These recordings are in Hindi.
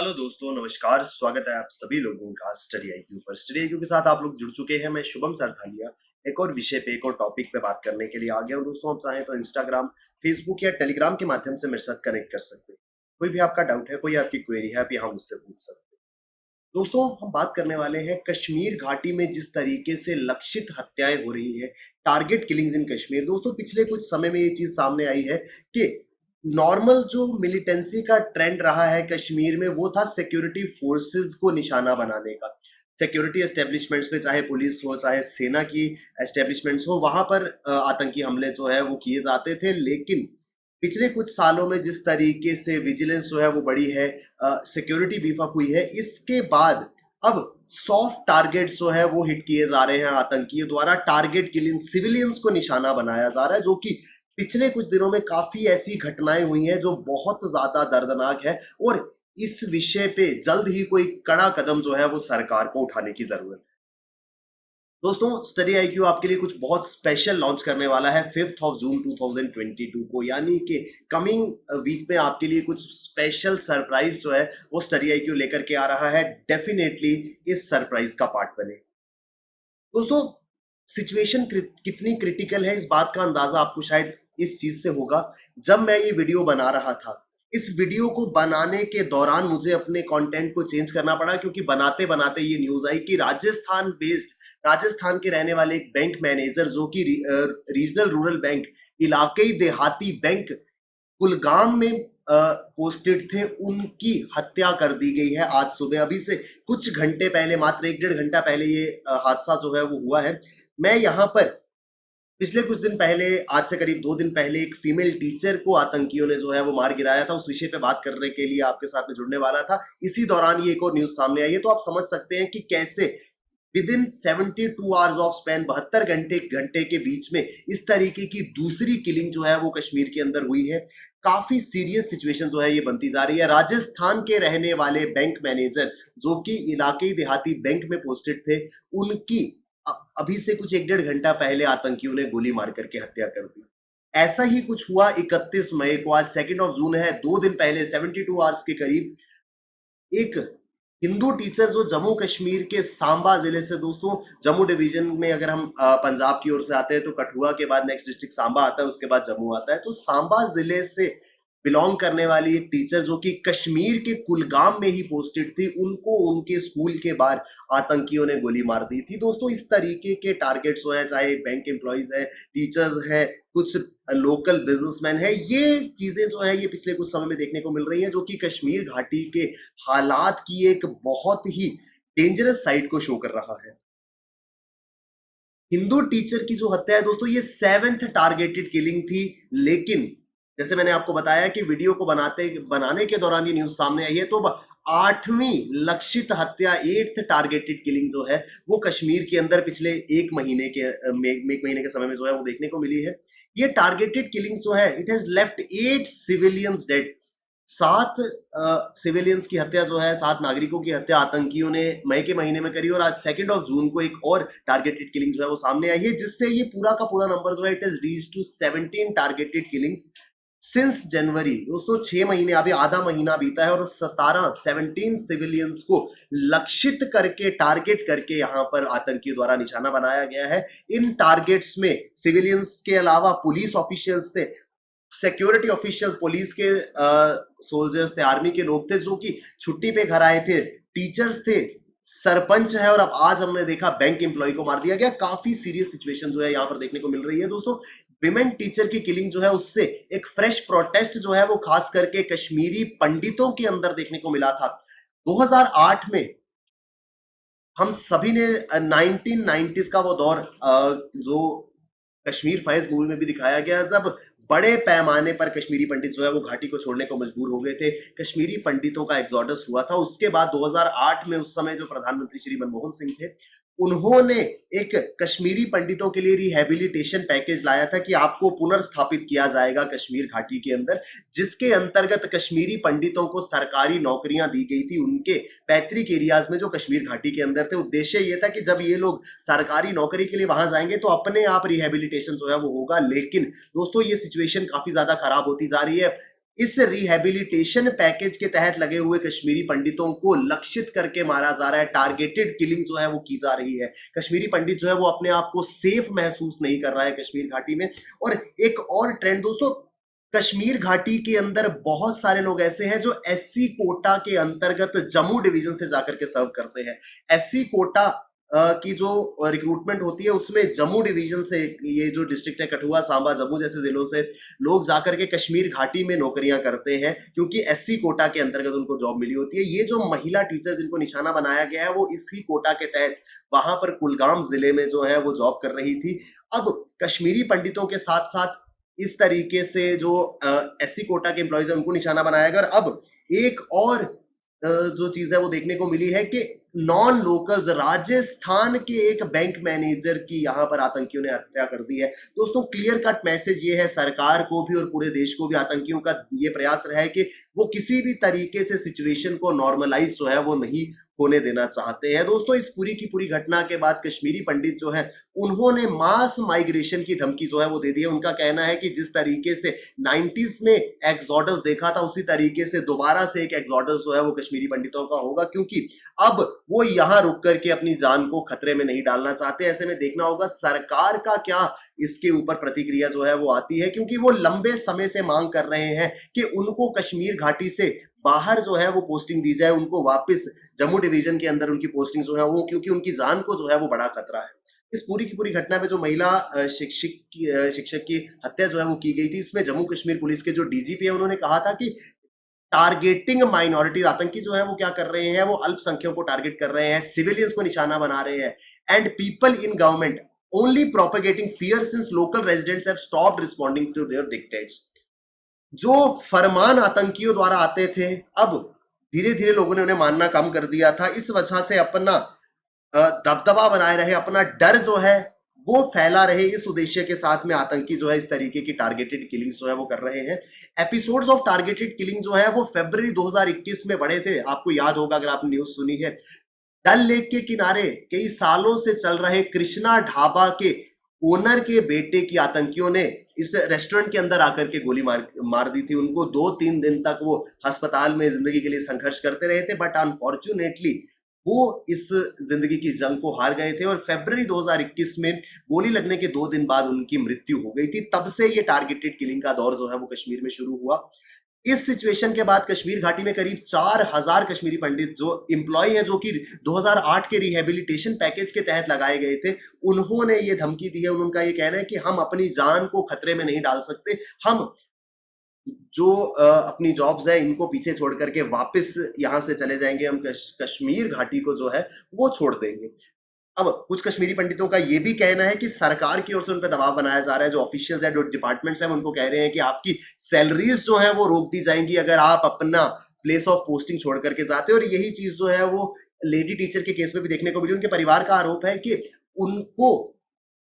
हेलो दोस्तों, नमस्कार। स्वागत है आप सभी लोगों का स्टडी आईक्यू पर। स्टडी आईक्यू के साथ आप लोग जुड़ चुके हैं। मैं शुभम सरथालिया एक और विषय पे, एक और टॉपिक पे बात करने के लिए आ गया हूं। दोस्तों, आप चाहें तो इंस्टाग्राम, फेसबुक या टेलीग्राम के माध्यम से मेरे साथ कनेक्ट कर सकते हैं। कोई भी आपका डाउट है, कोई आपकी क्वेरी है, आप यहाँ मुझसे पूछ सकते हैं। दोस्तों, हम बात करने वाले हैं कश्मीर घाटी में जिस तरीके से लक्षित हत्याएं हो रही हैं, टारगेट किलिंग्स इन कश्मीर। दोस्तों, पिछले कुछ समय में ये चीज सामने आई है कि नॉर्मल जो मिलिटेंसी का ट्रेंड रहा है कश्मीर में, वो था सिक्योरिटी फोर्सेस को निशाना बनाने का। सिक्योरिटी एस्टेब्लिशमेंट्स पे, चाहे पुलिस हो, चाहे सेना की एस्टेब्लिशमेंट्स हो, वहां पर आतंकी हमले जो है वो किए जाते थे। लेकिन पिछले कुछ सालों में जिस तरीके से विजिलेंस जो है वो बढ़ी है, सिक्योरिटी बीफ अप हुई है, इसके बाद अब सॉफ्ट टारगेट्स जो है वो हिट किए जा रहे हैं आतंकियों द्वारा। टारगेट किलिंग, सिविलियंस को निशाना बनाया जा रहा है, जो कि पिछले कुछ दिनों में काफी ऐसी घटनाएं हुई हैं जो बहुत ज्यादा दर्दनाक है। और इस विषय पे जल्द ही कोई कड़ा कदम जो है वो सरकार को उठाने की जरूरत है। दोस्तों, स्टडी आईक्यू आपके लिए कुछ बहुत स्पेशल लॉन्च करने वाला है 5 जून 2022 को, यानी कि कमिंग वीक में आपके लिए कुछ स्पेशल सरप्राइज जो है वो स्टडी आईक्यू लेकर के आ रहा है। डेफिनेटली इस सरप्राइज का पार्ट बने। दोस्तों, सिचुएशन कितनी क्रिटिकल है, इस बात का अंदाजा आपको शायद इस चीज से होगा। जब मैं ये वीडियो बना रहा था, इस वीडियो को बनाने के दौरान मुझे अपने कंटेंट को चेंज करना पड़ा, क्योंकि बनाते बनाते ये न्यूज आई कि राजस्थान के रहने वाले एक बैंक मैनेजर, जो कि रीजनल रूरल बैंक, इलाकई देहाती बैंक कुलगाम में पोस्टेड थे, उनकी हत्या कर दी गई है आज सुबह। अभी से कुछ घंटे पहले, मात्र एक डेढ़ घंटा पहले ये हादसा जो है वो हुआ है। मैं यहाँ पर पिछले कुछ दिन पहले, आज से करीब 2 दिन पहले, एक फीमेल टीचर को आतंकियों ने जो है वो मार गिराया था। उस विषय पे बात करने के लिए आपके साथ में जुड़ने वाला था। इसी दौरान ये एक और न्यूज सामने आई है। तो आप समझ सकते हैं कि कैसे with in 72 hours of span, 72 घंटे के बीच में इस तरीके की दूसरी किलिंग जो है वो कश्मीर के अंदर हुई है। काफी सीरियस सिचुएशन जो है ये बनती जा रही है। राजस्थान के रहने वाले बैंक मैनेजर, जो कि इलाके देहाती बैंक में पोस्टेड थे, उनकी अभी से कुछ एक डेढ़ घंटा पहले आतंकियों ने गोली मार करके हत्या कर दी। ऐसा ही कुछ हुआ 31 मई को। आज 2 जून है। 2 दिन पहले 72 आवर्स के करीब एक हिंदू टीचर जो जम्मू कश्मीर के सांबा जिले से, दोस्तों जम्मू डिवीजन में अगर हम पंजाब की ओर से आते हैं तो कठुआ के बाद नेक्स्ट डिस्ट्रिक्ट सांबा आता है, उसके बाद जम्मू आता है। तो सांबा जिले से बिलोंग करने वाली एक टीचर, जो कि कश्मीर के कुलगाम में ही पोस्टेड थी, उनको उनके स्कूल के बाहर आतंकियों ने गोली मार दी थी। दोस्तों, इस तरीके के टारगेट्स जो हैं, चाहे बैंक एम्प्लॉइज हैं, टीचर्स हैं, कुछ लोकल बिजनेसमैन है, ये चीजें जो है ये पिछले कुछ समय में देखने को मिल रही है, जो कि कश्मीर घाटी के हालात की एक बहुत ही डेंजरस साइड को शो कर रहा है। हिंदू टीचर की जो हत्या है दोस्तों, ये 7th टारगेटेड किलिंग थी। लेकिन जैसे मैंने आपको बताया कि वीडियो को बनाने के दौरान ये न्यूज सामने आई है, तो 8वीं लक्षित हत्या, 8th टारगेटेड किलिंग जो है वो कश्मीर के अंदर पिछले एक महीने के समय में जो है वो देखने को मिली है। ये टारगेटेड किलिंग जो है, it has left 8 civilians dead. 7 civilians की हत्या जो है, 7 नागरिकों की हत्या आतंकियों ने मई के महीने में करी। और आज 2 जून को एक और टारगेटेड किलिंग जो है वो सामने आई है, जिससे ये पूरा का पूरा नंबर जो है it has reached to 17 targeted killings since January. दोस्तों, 6 महीने, अभी आधा महीना बीता है और 17 सिविलियंस को लक्षित करके, टारगेट करके यहाँ पर आतंकियों द्वारा निशाना बनाया गया है। इन टारगेट्स में सिविलियंस के अलावा पुलिस ऑफिशियल्स थे, सिक्योरिटी ऑफिशियल्स, पुलिस के सोल्जर्स थे, आर्मी के लोग थे जो कि छुट्टी पे घर आए थे, टीचर्स थे, सरपंच है, और अब आज हमने देखा बैंक एम्प्लॉय को मार दिया गया। काफी सीरियस सिचुएशन जो है यहाँ पर देखने को मिल रही है। दोस्तों, विमेन टीचर की किलिंग जो है, उससे एक फ्रेश प्रोटेस्ट जो है वो खास करके कश्मीरी पंडितों के अंदर देखने को मिला था। 2008 में हम सभी ने 1990s का वो दौर, जो कश्मीर फाइल्स मूवी में भी दिखाया गया, जब बड़े पैमाने पर कश्मीरी पंडित जो है वो घाटी को छोड़ने को मजबूर हो गए थे। कश्मीरी पंडितों का एग्जोडस हुआ था। उसके बाद 2008 में उस समय जो प्रधानमंत्री श्री मनमोहन सिंह थे, उन्होंने एक कश्मीरी पंडितों के लिए रिहैबिलिटेशन पैकेज लाया था कि आपको पुनर्स्थापित किया जाएगा कश्मीर घाटी के अंदर, जिसके अंतर्गत कश्मीरी पंडितों को सरकारी नौकरियां दी गई थी उनके पैतृक एरियाज में जो कश्मीर घाटी के अंदर थे। उद्देश्य ये था कि जब ये लोग सरकारी नौकरी के लिए वहां जाएंगे तो अपने आप रिहैबिलिटेशन जो है वो होगा। लेकिन दोस्तों, ये सिचुएशन काफी ज्यादा खराब होती जा रही है। इस रिहैबिलिटेशन पैकेज के तहत लगे हुए कश्मीरी पंडितों को लक्षित करके मारा जा रहा है। टारगेटेड किलिंग जो है वो की जा रही है। कश्मीरी पंडित जो है वो अपने आप को सेफ महसूस नहीं कर रहा है कश्मीर घाटी में। और एक और ट्रेंड दोस्तों, कश्मीर घाटी के अंदर बहुत सारे लोग ऐसे हैं जो एससी कोटा के अंतर्गत जम्मू डिवीजन से जाकर के सर्व करते हैं। एससी कोटा की जो रिक्रूटमेंट होती है उसमें जम्मू डिवीजन से, ये जो डिस्ट्रिक्ट है कठुआ, सांबा, जम्मू जैसे जिलों से लोग जाकर के कश्मीर घाटी में नौकरियां करते हैं क्योंकि एससी कोटा के अंतर्गत उनको जॉब मिली होती है। ये जो महिला टीचर जिनको निशाना बनाया गया है वो इसी कोटा के तहत वहां पर कुलगाम जिले में जो है वो जॉब कर रही थी। अब कश्मीरी पंडितों के साथ साथ इस तरीके से जो एससी कोटा के एम्प्लॉयज है उनको निशाना बनाया गया। और अब एक और जो चीज है वो देखने को मिली है कि नॉन लोकल्स, राजस्थान के एक बैंक मैनेजर की यहां पर आतंकियों ने हत्या कर दी है। दोस्तों क्लियर कट मैसेज ये है सरकार को भी और पूरे देश को भी, आतंकियों का ये प्रयास रहा है कि वो किसी भी तरीके से सिचुएशन को नॉर्मलाइज जो है वो नहीं होने देना चाहते हैं। दोस्तों इस पूरी की पूरी घटना के बाद कश्मीरी पंडित जो है उन्होंने मास माइग्रेशन की धमकी जो है वो दे दी है। उनका कहना है कि जिस तरीके से 90s में एक्सोडस देखा था उसी तरीके से दोबारा से एक एक्सोडस जो है वो कश्मीरी पंडितों का होगा, क्योंकि अब वो यहां रुक करके अपनी जान को खतरे में नहीं डालना चाहते। ऐसे में देखना होगा सरकार का क्या इसके ऊपर प्रतिक्रिया जो है वो आती है, क्योंकि वो लंबे समय से मांग कर रहे हैं कि उनको कश्मीर घाटी से बाहर जो है वो पोस्टिंग दी जाए, उनको वापस जम्मू डिवीजन के अंदर उनकी पोस्टिंग जो है वो, क्योंकि उनकी जान को जो है वो बड़ा खतरा है। इस पूरी की पूरी घटना में जो महिला शिक्षक की हत्या जो है वो की गई थी, इसमें जम्मू कश्मीर पुलिस के जो डीजीपी है उन्होंने कहा था कि टारगेटिंग माइनॉरिटी, आतंकी जो है वो क्या कर रहे हैं, वो अल्पसंख्यकों को टारगेट कर रहे हैं, सिविलियंस को निशाना बना रहे हैं, and people in government only propagating fear since local residents have stopped responding to their dictates. जो फरमान आतंकियों द्वारा आते थे अब धीरे धीरे लोगों ने उन्हें मानना कम कर दिया था। इस वजह से अपना दबदबा बनाए रहे, अपना डर जो है वो फैला रहे, इस उद्देश्य के साथ में आतंकी जो है इस तरीके की टारगेटेड किलिंग्स जो है वो कर रहे हैं। एपिसोड्स ऑफ टारगेटेड किलिंग जो है वो फरवरी 2021 में बढ़े थे। आपको याद होगा अगर आपने न्यूज सुनी है, डल लेक के किनारे कई सालों से चल रहे कृष्णा ढाबा के ओनर के बेटे की आतंकियों ने इस रेस्टोरेंट के अंदर आकर के गोली मार दी थी। उनको 2-3 दिन तक वो अस्पताल में जिंदगी के लिए संघर्ष करते रहे थे, बट अनफॉर्चुनेटली वो इस जिंदगी की जंग को हार गए थे और फरवरी 2021 में गोली लगने के 2 दिन बाद उनकी मृत्यु हो गई थी। तब से ये टारगेटेड किलिंग का दौर जो है वो कश्मीर में शुरू हुआ। इस सिचुएशन के बाद कश्मीर घाटी में करीब 4000 कश्मीरी पंडित जो एम्प्लॉय हैं, जो कि 2008 के रिहेबिलिटेशन पैकेज के तहत लगाए गए थे, उन्होंने ये धमकी दी है। उनका ये कहना है कि हम अपनी जान को खतरे में नहीं डाल सकते, हम जो अपनी जॉब्स है इनको पीछे छोड़ करके वापस यहां से चले जाएंगे, हम कश्मीर घाटी को जो है वो छोड़ देंगे। अब कुछ कश्मीरी पंडितों का यह भी कहना है कि सरकार की ओर से उन पर दबाव बनाया जा रहा है। जो ऑफिशियल्स है, जो डिपार्टमेंट्स हैं, उनको कह रहे हैं कि आपकी सैलरीज जो है वो रोक दी जाएंगी अगर आप अपना प्लेस ऑफ पोस्टिंग छोड़ करके जाते हो। और यही चीज जो है वो लेडी टीचर के केस में भी देखने को मिली। उनके परिवार का आरोप है कि उनको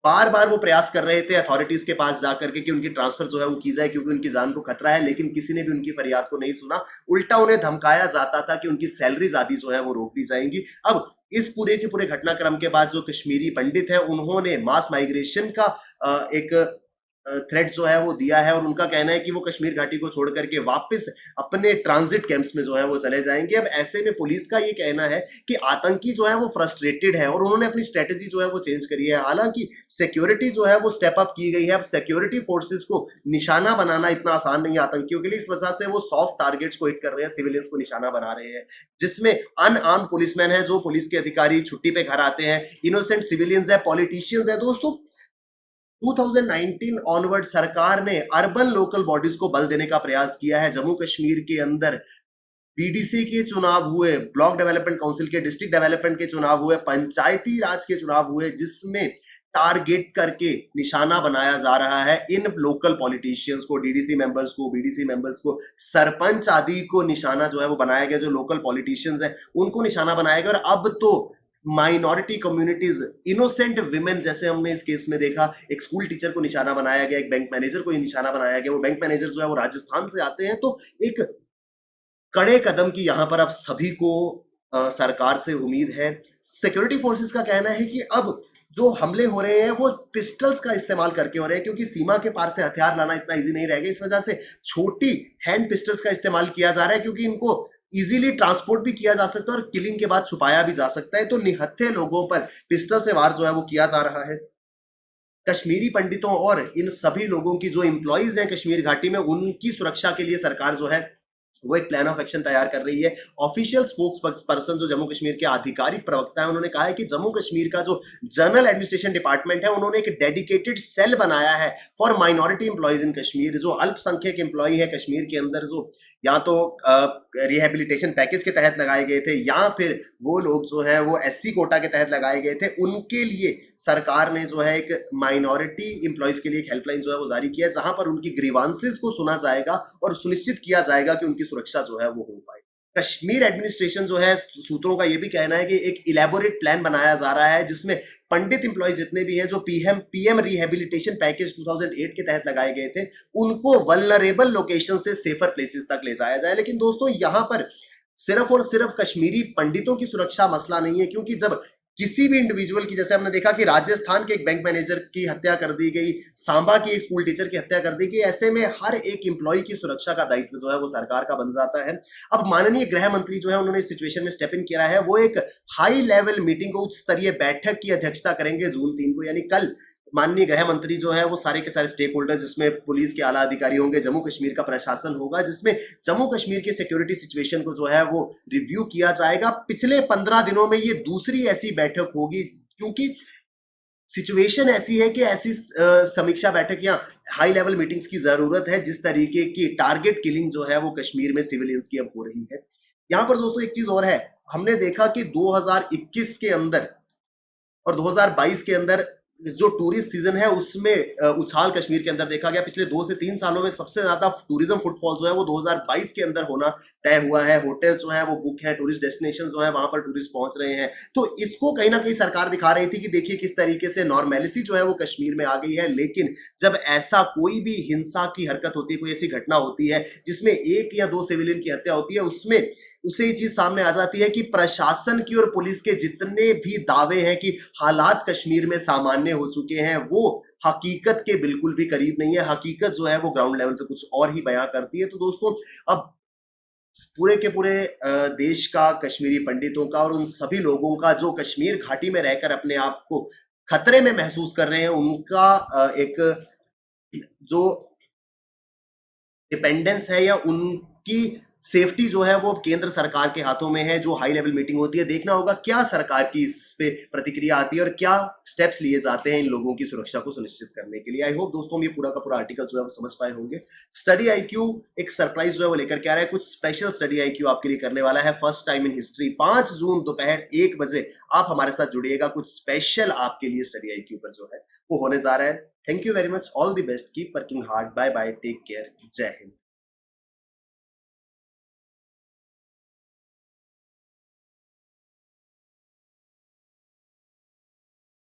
बार बार वो प्रयास कर रहे थे अथॉरिटीज के पास जाकर के कि उनकी ट्रांसफर जो है वो की जाए, क्योंकि उनकी जान को खतरा है, लेकिन किसी ने भी उनकी फरियाद को नहीं सुना। उल्टा उन्हें धमकाया जाता था कि उनकी सैलरीज आदि जो है वो रोक दी जाएंगी। अब इस पूरे के पूरे घटनाक्रम के बाद जो कश्मीरी पंडित है उन्होंने मास माइग्रेशन का एक थ्रेट जो है वो दिया है और उनका कहना है कि वो कश्मीर घाटी को छोड़ करके वापस अपने ट्रांजिट कैंप्स में जो है वो चले जाएंगे। अब ऐसे में पुलिस का ये कहना है कि आतंकी जो है वो फ्रस्ट्रेटेड है और उन्होंने अपनी स्ट्रेटेजी जो है वो चेंज करी है। हालांकि सिक्योरिटी जो है वो स्टेप अप की गई है। अब सिक्योरिटी फोर्सेस को निशाना बनाना इतना आसान नहीं है आतंकियों के लिए, इस वजह से वो सॉफ्ट टारगेट्स को हिट कर रहे हैं, सिविलियंस को निशाना बना रहे हैं, जिसमें अनआर्म्ड पुलिसमैन है, जो पुलिस के अधिकारी छुट्टी पे घर आते हैं, इनोसेंट सिविलियंस है, पॉलिटिशियंस है। दोस्तों 2019 ऑनवर्ड सरकार ने अर्बन लोकल बॉडीज को बल देने का प्रयास किया है। जम्मू कश्मीर के अंदर बीडीसी के चुनाव हुए, ब्लॉक डेवलपमेंट काउंसिल के, डिस्ट्रिक्ट डेवलपमेंट के चुनाव हुए, पंचायती राज के चुनाव हुए, जिसमें टारगेट करके निशाना बनाया जा रहा है इन लोकल पॉलिटिशियंस को, डीडीसी मेंबर्स को, बीडीसी मेंबर्स को, सरपंच आदि को निशाना जो है वो बनाया गया। जो लोकल पॉलिटिशियंस हैं उनको निशाना बनाया गया। और अब तो माइनॉरिटी कम्युनिटीज, इनोसेंट विमेन, जैसे हमने इस केस में देखा, एक स्कूल टीचर को निशाना बनाया गया, एक बैंक मैनेजर को निशाना बनाया गया। वो बैंक मैनेजर जो है वो राजस्थान से आते हैं। तो एक कड़े कदम की यहां पर अब सभी को सरकार से उम्मीद है। सिक्योरिटी फोर्सेस का कहना है कि अब जो हमले हो रहे हैं वो पिस्टल्स का इस्तेमाल करके हो रहे हैं, क्योंकि सीमा के पार से हथियार लाना इतना इजी नहीं रहेगा। इस वजह से छोटी हैंड पिस्टल्स का इस्तेमाल किया जा रहा है, क्योंकि इनको इजीली ट्रांसपोर्ट भी किया जा सकता है और किलिंग के बाद छुपाया भी जा सकता है। तो निहत्थे लोगों पर पिस्टल से वार जो है वो किया जा रहा है। कश्मीरी पंडितों और इन सभी लोगों की जो एम्प्लॉइज हैं कश्मीर घाटी में, उनकी सुरक्षा के लिए सरकार जो है वो एक प्लान ऑफ एक्शन तैयार कर रही है। ऑफिशियल स्पोक्स पर्सन जो जम्मू कश्मीर के आधिकारिक प्रवक्ता है, उन्होंने कहा है कि जम्मू कश्मीर का जो जनरल एडमिनिस्ट्रेशन डिपार्टमेंट है, उन्होंने एक डेडिकेटेड सेल बनाया है फॉर माइनॉरिटी एम्प्लॉइज इन कश्मीर। जो अल्पसंख्यक एम्प्लॉय है कश्मीर के अंदर, जो या तो रिहेबिलिटेशन पैकेज के तहत लगाए गए थे या फिर वो लोग जो है वो एससी कोटा के तहत लगाए गए थे, उनके लिए सरकार ने जो है एक माइनॉरिटी एम्प्लॉइज के लिए एक हेल्पलाइन जो है वो जारी किया है, जहां पर उनकी ग्रीवांसेस को सुना जाएगा और सुनिश्चित किया जाएगा कि उनकी सुरक्षा जो है वो हो पाए। कश्मीर एडमिनिस्ट्रेशन जो है, सूत्रों का यह भी कहना है कि एक इलेबोरेट प्लान बनाया जा रहा है जिसमें पंडित एम्प्लॉय जितने भी हैं जो पीएम रिहेबिलिटेशन पैकेज 2008 के तहत लगाए गए थे, उनको वल्नरेबल लोकेशन से सेफर प्लेसेस तक ले जाया जाए। लेकिन दोस्तों यहां पर सिर्फ और सिर्फ कश्मीरी पंडितों की सुरक्षा मसला नहीं है, क्योंकि जब किसी भी इंडिविजुअल की, जैसे हमने देखा कि राजस्थान के एक बैंक मैनेजर की हत्या कर दी गई, सांबा की एक स्कूल टीचर की हत्या कर दी गई, ऐसे में हर एक एम्प्लॉय की सुरक्षा का दायित्व जो है वो सरकार का बन जाता है। अब माननीय गृह मंत्री जो है उन्होंने इस सिचुएशन में स्टेप इन किया है। वो एक हाई लेवल मीटिंग, उच्च स्तरीय बैठक की अध्यक्षता करेंगे जून 3 को, यानी कल। माननीय गृह मंत्री जो है वो सारे के सारे स्टेक होल्डर, जिसमें पुलिस के आला अधिकारी होंगे, जम्मू कश्मीर का प्रशासन होगा, जिसमें जम्मू कश्मीर की सिक्योरिटी सिचुएशन को जो है वो रिव्यू किया जाएगा। पिछले 15 दिनों में ये दूसरी ऐसी बैठक होगी, क्योंकि सिचुएशन ऐसी है कि ऐसी समीक्षा बैठक या हाई लेवल मीटिंग्स की जरूरत है, जिस तरीके की टारगेट किलिंग जो है वो कश्मीर में सिविलियंस की अब हो रही है। यहां पर दोस्तों एक चीज और है, हमने देखा कि 2021 के अंदर और 2022 के अंदर जो टूरिस्ट सीजन है उसमें उछाल कश्मीर के अंदर देखा गया। पिछले 2 से 3 सालों में सबसे ज्यादा टूरिज्म फुटफॉल जो है वो 2022 के अंदर होना तय हुआ है। होटल जो है वो बुक है, टूरिस्ट डेस्टिनेशन जो है वहां पर टूरिस्ट पहुंच रहे हैं। तो इसको कहीं ना कहीं सरकार दिखा रही थी कि देखिए किस तरीके से नॉर्मेलिटी जो है वो कश्मीर में आ गई है। लेकिन जब ऐसा कोई भी हिंसा की हरकत होती है, कोई ऐसी घटना होती है जिसमें 1 या 2 सिविलियन की हत्या होती है, उसमें उसे ये चीज सामने आ जाती है कि प्रशासन की और पुलिस के जितने भी दावे हैं कि हालात कश्मीर में सामान्य हो चुके हैं, वो हकीकत के बिल्कुल भी करीब नहीं है। हकीकत जो है वो ग्राउंड लेवल पे कुछ और ही बयां करती है। तो दोस्तों अब पूरे के पूरे देश का, कश्मीरी पंडितों का और उन सभी लोगों का जो कश्मीर घाटी में रहकर अपने आप को खतरे में महसूस कर रहे हैं, उनका एक जो डिपेंडेंस है या उनकी सेफ्टी जो है वो केंद्र सरकार के हाथों में है। जो हाई लेवल मीटिंग होती है, देखना होगा क्या सरकार की इस पे प्रतिक्रिया आती है और क्या स्टेप्स लिए जाते हैं इन लोगों की सुरक्षा को सुनिश्चित करने के लिए। आई होप दोस्तों ये पूरा का पूरा आर्टिकल जो है वो समझ पाए होंगे। स्टडी आईक्यू एक सरप्राइज जो है वो लेकर के आ रहा है, कुछ स्पेशल स्टडी आईक्यू आपके लिए करने वाला है फर्स्ट टाइम इन हिस्ट्री। 5 जून दोपहर 1 बजे आप हमारे साथ जुड़िएगा, कुछ स्पेशल आपके लिए स्टडी आईक्यू पर जो है वो होने जा रहा है। Thank you very much, all the best, keep working hard, bye bye, take care, जय हिंद।